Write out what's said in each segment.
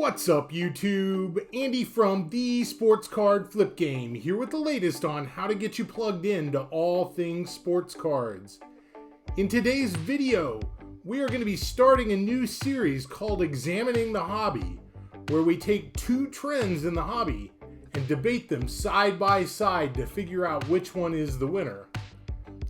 What's up, YouTube? Andy from the Sports Card Flip Game here with the latest on how to get you plugged into all things sports cards. In today's video, we are going to be starting a new series called Examining the Hobby, where we take two trends in the hobby and debate them side by side to figure out which one is the winner.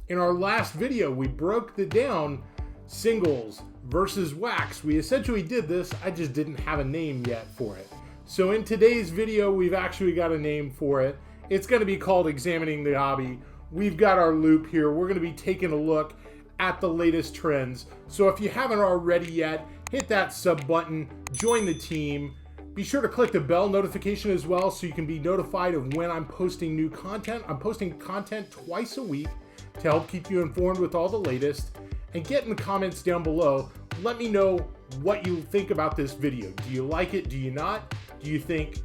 In our last video, we broke down singles versus wax. We essentially did this, I just didn't have a name yet for it. So in today's video, we've actually got a name for it. It's going to be called Examining the Hobby. We've got our loop here. We're going to be taking a look at the latest trends. So if you haven't already yet, hit that sub button, join the team. Be sure to click the bell notification as well so you can be notified of when I'm posting new content. I'm posting content twice a week to help keep you informed with all the latest. And get in the comments down below. Let me know what you think about this video. Do you like it? Do you not? Do you think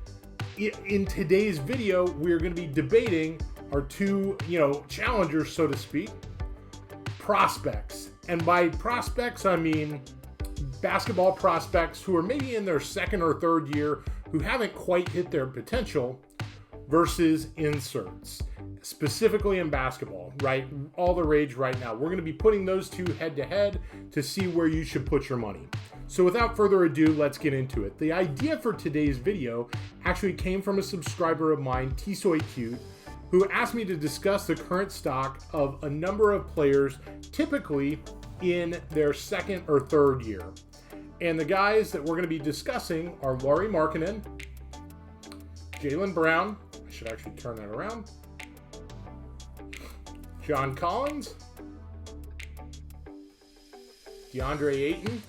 in today's video, we're going to be debating our two, challengers, so to speak, prospects. And by prospects, I mean basketball prospects who are maybe in their second or third year, who haven't quite hit their potential, versus inserts. Specifically in basketball, right? All the rage right now. We're going to be putting those two head to head to see where you should put your money. So without further ado, let's get into it. The idea for today's video actually came from a subscriber of mine, TSoyCute, who asked me to discuss the current stock of a number of players, typically in their second or third year. And the guys that we're going to be discussing are Lauri Markkanen, Jaylen Brown, I should actually turn that around, John Collins, DeAndre Ayton,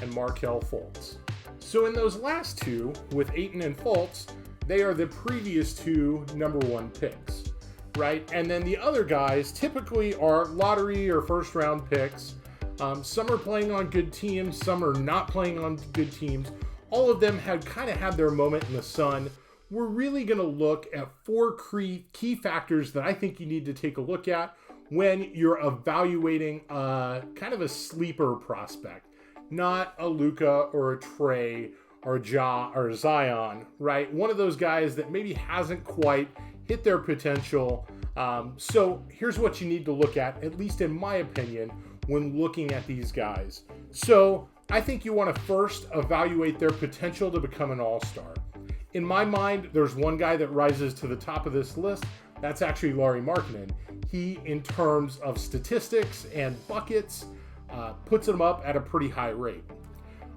and Markelle Fultz. So in those last two, with Ayton and Fultz, they are the previous two number one picks, right? And then the other guys typically are lottery or first round picks. Some are playing on good teams, some are not playing on good teams. All of them have kind of had their moment in the sun. We're really going to look at four key factors that I think you need to take a look at when you're evaluating kind of a sleeper prospect, not a Luka or a Trey or a Ja or a Zion, right? One of those guys that maybe hasn't quite hit their potential. So here's what you need to look at least in my opinion, when looking at these guys. So I think you want to first evaluate their potential to become an all-star. In my mind, there's one guy that rises to the top of this list. That's actually Lauri Markkanen. He, in terms of statistics and buckets, puts him up at a pretty high rate.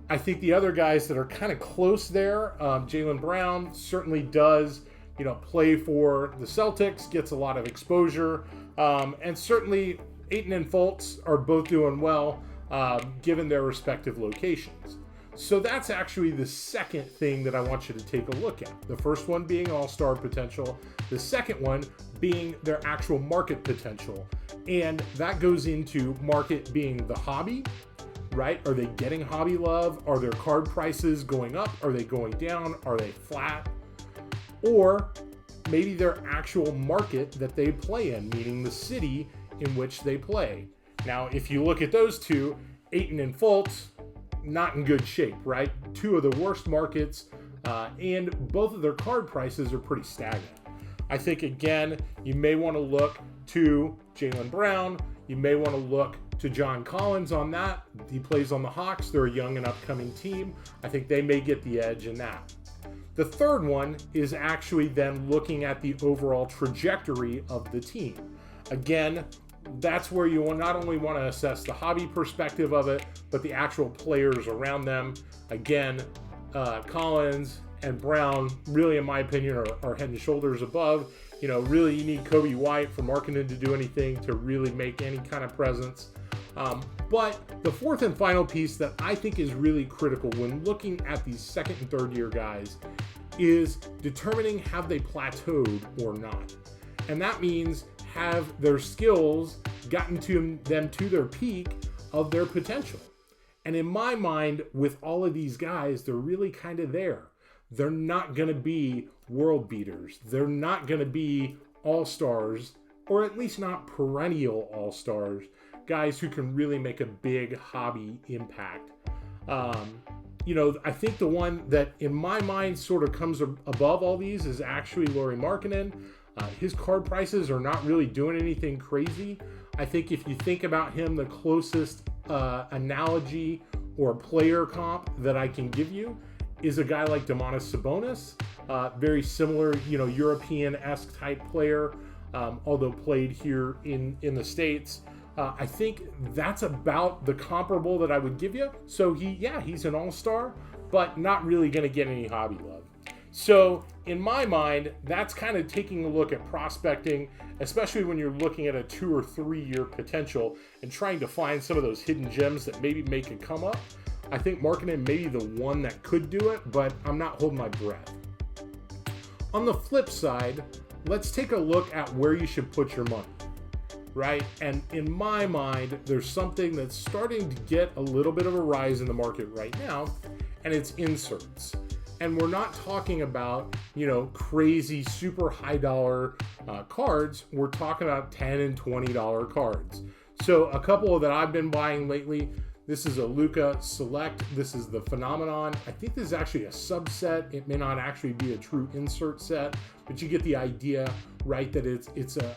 I think the other guys that are kind of close there, Jaylen Brown certainly does, play for the Celtics, gets a lot of exposure, and certainly Ayton and Fultz are both doing well, given their respective locations. So that's actually the second thing that I want you to take a look at. The first one being AllStar Potential. The second one being their actual market potential. And that goes into market being the hobby, right? Are they getting hobby love? Are their card prices going up? Are they going down? Are they flat? Or maybe their actual market that they play in, meaning the city in which they play. Now, if you look at those two, Ayton and Fultz, not in good shape, right? Two of the worst markets, and both of their card prices are pretty stagnant. I think, again, you may want to look to Jaylen Brown. You may want to look to John Collins on that. He plays on the Hawks. They're a young and upcoming team. I think they may get the edge in that. The third one is actually then looking at the overall trajectory of the team. Again, that's where you will not only want to assess the hobby perspective of it, but the actual players around them. Again, Collins and Brown, really, in my opinion, are head and shoulders above. Really, you need Kobe White for Markkanen to do anything to really make any kind of presence. But the fourth and final piece that I think is really critical when looking at these second and third year guys is determining have they plateaued or not. And that means, have their skills gotten to them to their peak of their potential? And in my mind, with all of these guys, they're really kind of there. They're not going to be world beaters. They're not going to be all-stars, or at least not perennial all-stars, guys who can really make a big hobby impact. I think the one that in my mind sort of comes above all these is actually Lauri Markkanen. His card prices are not really doing anything crazy. I think if you think about him, the closest analogy or player comp that I can give you is a guy like Domantas Sabonis. Very similar, European-esque type player, although played here in the States. I think that's about the comparable that I would give you. So he's an all-star, but not really going to get any hobby love. So in my mind, that's kind of taking a look at prospecting, especially when you're looking at a 2 or 3 year potential and trying to find some of those hidden gems that maybe make it come up. I think Markkanen may be the one that could do it, but I'm not holding my breath. On the flip side, let's take a look at where you should put your money. Right? And in my mind, there's something that's starting to get a little bit of a rise in the market right now, and it's inserts. And we're not talking about, crazy, super high dollar cards. We're talking about $10 and $20 cards. So a couple that I've been buying lately, this is a Luka Select. This is the Phenomenon. I think this is actually a subset. It may not actually be a true insert set, but you get the idea, right? That it's a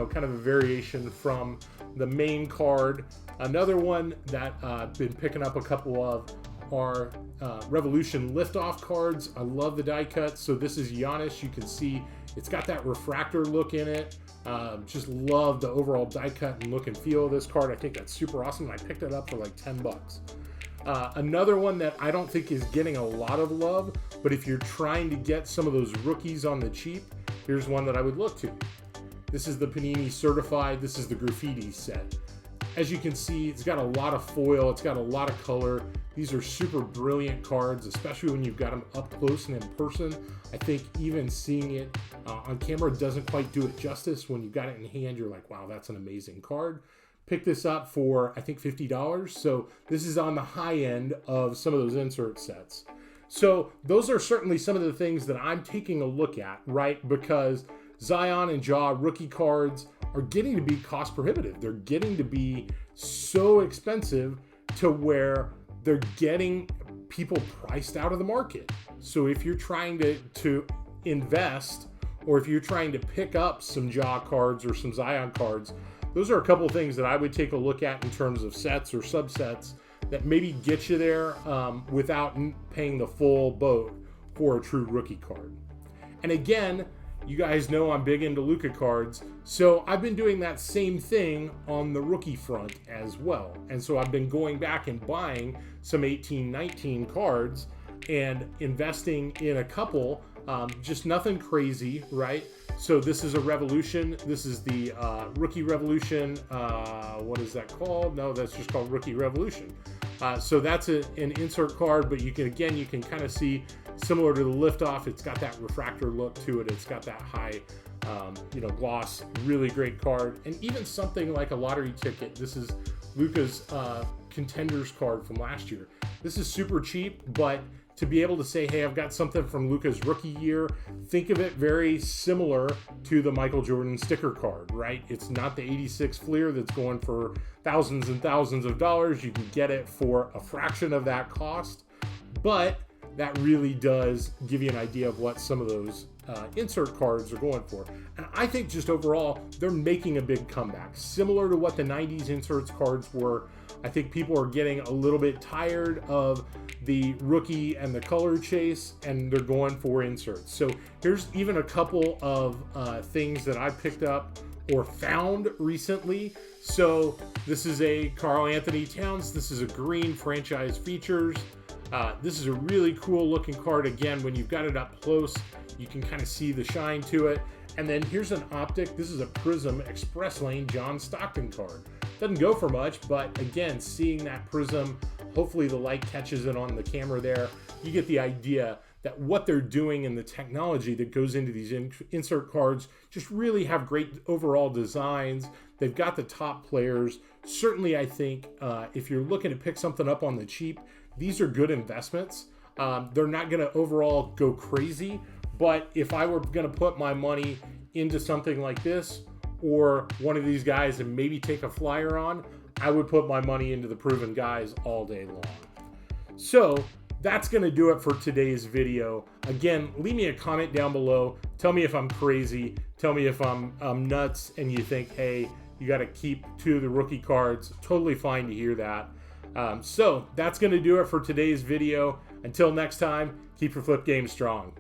kind of a variation from the main card. Another one that I've been picking up a couple of are Revolution Liftoff cards. I love the die cut. So this is Giannis. You can see it's got that refractor look in it. Just love the overall die cut and look and feel of this card. I think that's super awesome. I picked it up for like $10. Another one that I don't think is getting a lot of love, but if you're trying to get some of those rookies on the cheap, here's one that I would look to. This is the Panini Certified. This is the Graffiti set. As you can see, it's got a lot of foil. It's got a lot of color. These are super brilliant cards, especially when you've got them up close and in person. I think even seeing it on camera doesn't quite do it justice. When you've got it in hand, you're like, wow, that's an amazing card. Pick this up for, I think, $50. So this is on the high end of some of those insert sets. So those are certainly some of the things that I'm taking a look at, right? Because Zion and Ja rookie cards are getting to be cost prohibitive. They're getting to be so expensive to where they're getting people priced out of the market. So if you're trying to invest, or if you're trying to pick up some Ja cards or some Zion cards, those are a couple of things that I would take a look at in terms of sets or subsets that maybe get you there without paying the full boat for a true rookie card. And again, you guys know I'm big into Luka cards, so I've been doing that same thing on the rookie front as well. And so I've been going back and buying some 18-19 cards and investing in a couple, just nothing crazy, right? So this is a Revolution. This is the Rookie Revolution. What is that called? No, that's just called Rookie Revolution. So that's an insert card, but you can kind of see, similar to the Liftoff, it's got that refractor look to it. It's got that high, gloss, really great card. And even something like a lottery ticket. This is Luka's Contenders card from last year. This is super cheap, but to be able to say, hey, I've got something from Luka's rookie year, think of it very similar to the Michael Jordan sticker card, right? It's not the 86 Fleer that's going for thousands and thousands of dollars. You can get it for a fraction of that cost, but that really does give you an idea of what some of those insert cards are going for. And I think just overall, they're making a big comeback. Similar to what the 90s inserts cards were, I think people are getting a little bit tired of the rookie and the color chase, and they're going for inserts. So here's even a couple of things that I picked up or found recently. So this is a Karl Anthony Towns. This is a green franchise features. This is a really cool looking card. Again, when you've got it up close, you can kind of see the shine to it. And then here's an optic. This is a Prism Express Lane John Stockton card. Doesn't go for much, but again, seeing that Prism, hopefully the light catches it on the camera there. You get the idea that what they're doing and the technology that goes into these insert cards just really have great overall designs. They've got the top players. Certainly, I think if you're looking to pick something up on the cheap, these are good investments. They're not going to overall go crazy, but if I were going to put my money into something like this or one of these guys and maybe take a flyer on, I would put my money into the proven guys all day long. So that's going to do it for today's video. Again, leave me a comment down below. Tell me if I'm crazy. Tell me if I'm nuts and you think, hey, you got to keep 2 of the rookie cards. Totally fine to hear that. So that's going to do it for today's video. Until next time, keep your flip game strong.